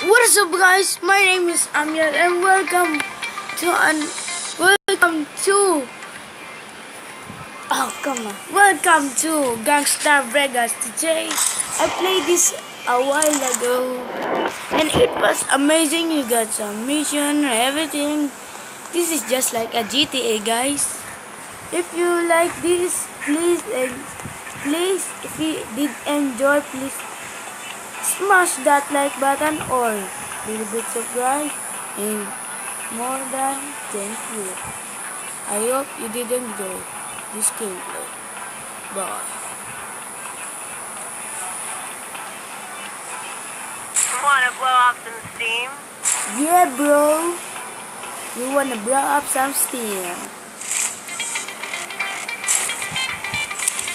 What is up, guys? My name is Amir and welcome to welcome to Gangstar Vegas. Today I played this a while ago and it was amazing. You got some mission and everything. This is just like a GTA, guys. If you like this, please, if you did enjoy, please smash that like button or little bit subscribe and more than thank you. I hope you did enjoy this gameplay. Bye. Wanna blow off some steam? Yeah, bro. You wanna blow up some steam?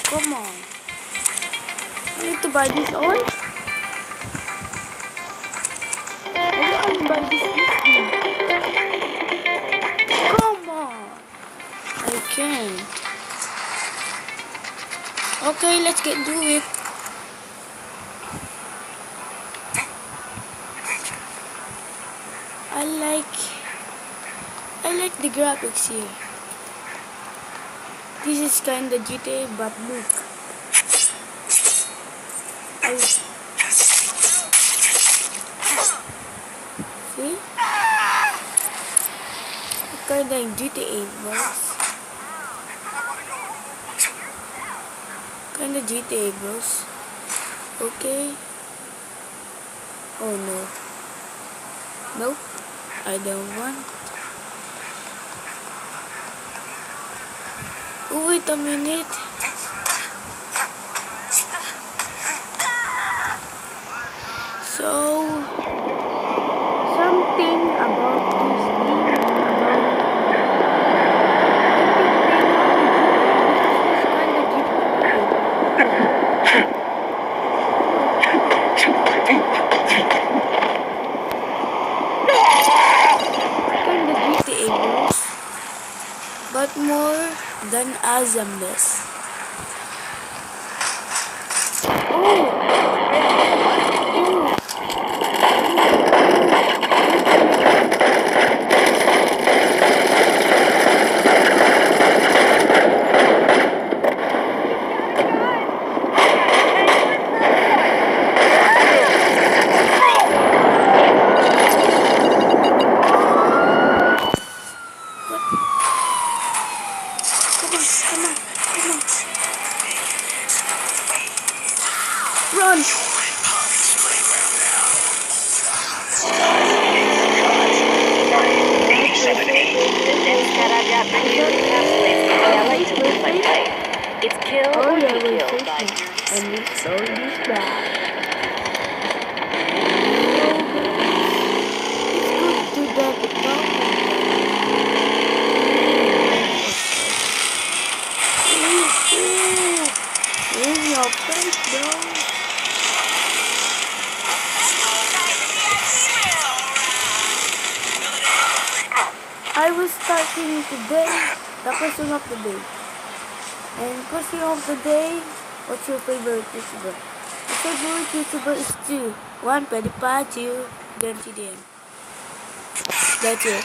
Come on. I need to buy this oil. I want to buy this whiskey. Come on. I can't. Okay, let's get do it. I like the graphics here. This is kinda GTA, but look. See? Kinda in GTA, bros. Kinda GTA, bros. Okay. Oh no. Nope. I don't want. Oh, wait a minute. So, something about this thing but more than awesomeness. Run! It's kill or be killed. And it's so bad. It's good to get the in your face, bro. I was starting today the question of the day. And question of the day, what's your favorite YouTuber? My favorite YouTuber is two. One, PewDiePie, two, then TDM. That's it.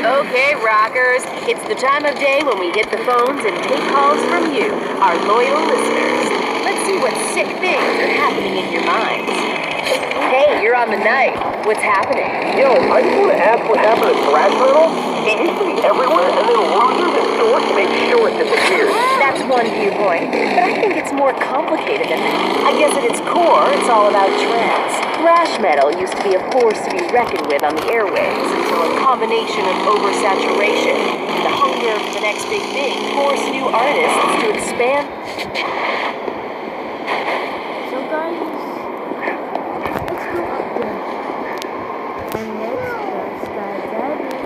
Okay, rockers, it's the time of day when we hit the phones and take calls from you, our loyal listeners. Let's see what sick things are happening in your minds. Hey, you're on the night. What's happening? Yo, I just want to ask what happened to Thrash Turtle. It used to be everywhere, and then losers and short make sure it disappears. That's one viewpoint, but I think it's more complicated than that. I guess at its core, it's all about trends. Thrash metal used to be a force to be reckoned with on the airwaves until a combination of oversaturation and the hunger for the next big thing forced new artists to expand. So guys, let's go up there. And let's go skydiving.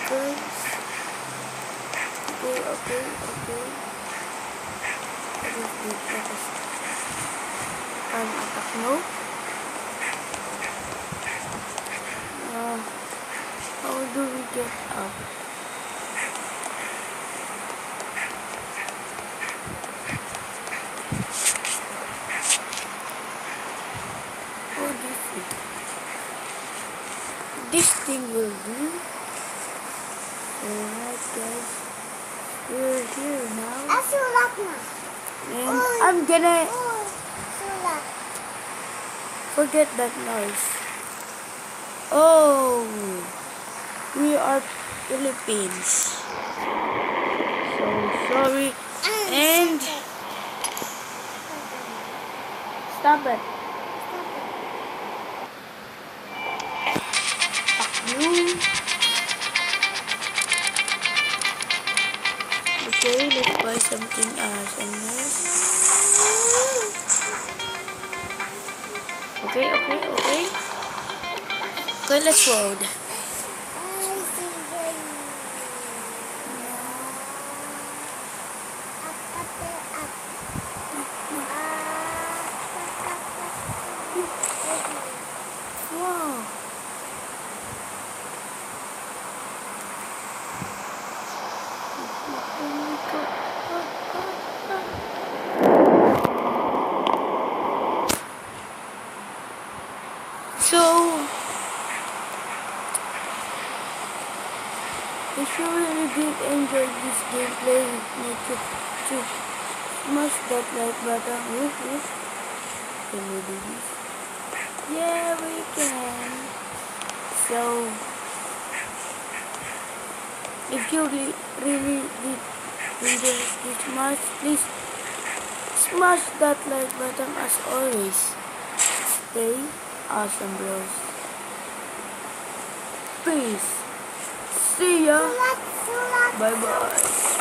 Okay. No? How do we get up? Oh, this thing will do. Alright guys, we're here now. And I'm gonna forget that noise. Oh, we are Philippines. So sorry. And stop it. Fuck you. Okay, let's buy something nice. Okay. Okay, let's road. Wow. So, if you really did enjoy this gameplay, make sure to smash that like button. Whoop. Can we do this? Yeah, we can. So, if you really did enjoy this much, please smash that like button as always. Stay awesome, bros. Peace. See ya. Bye bye.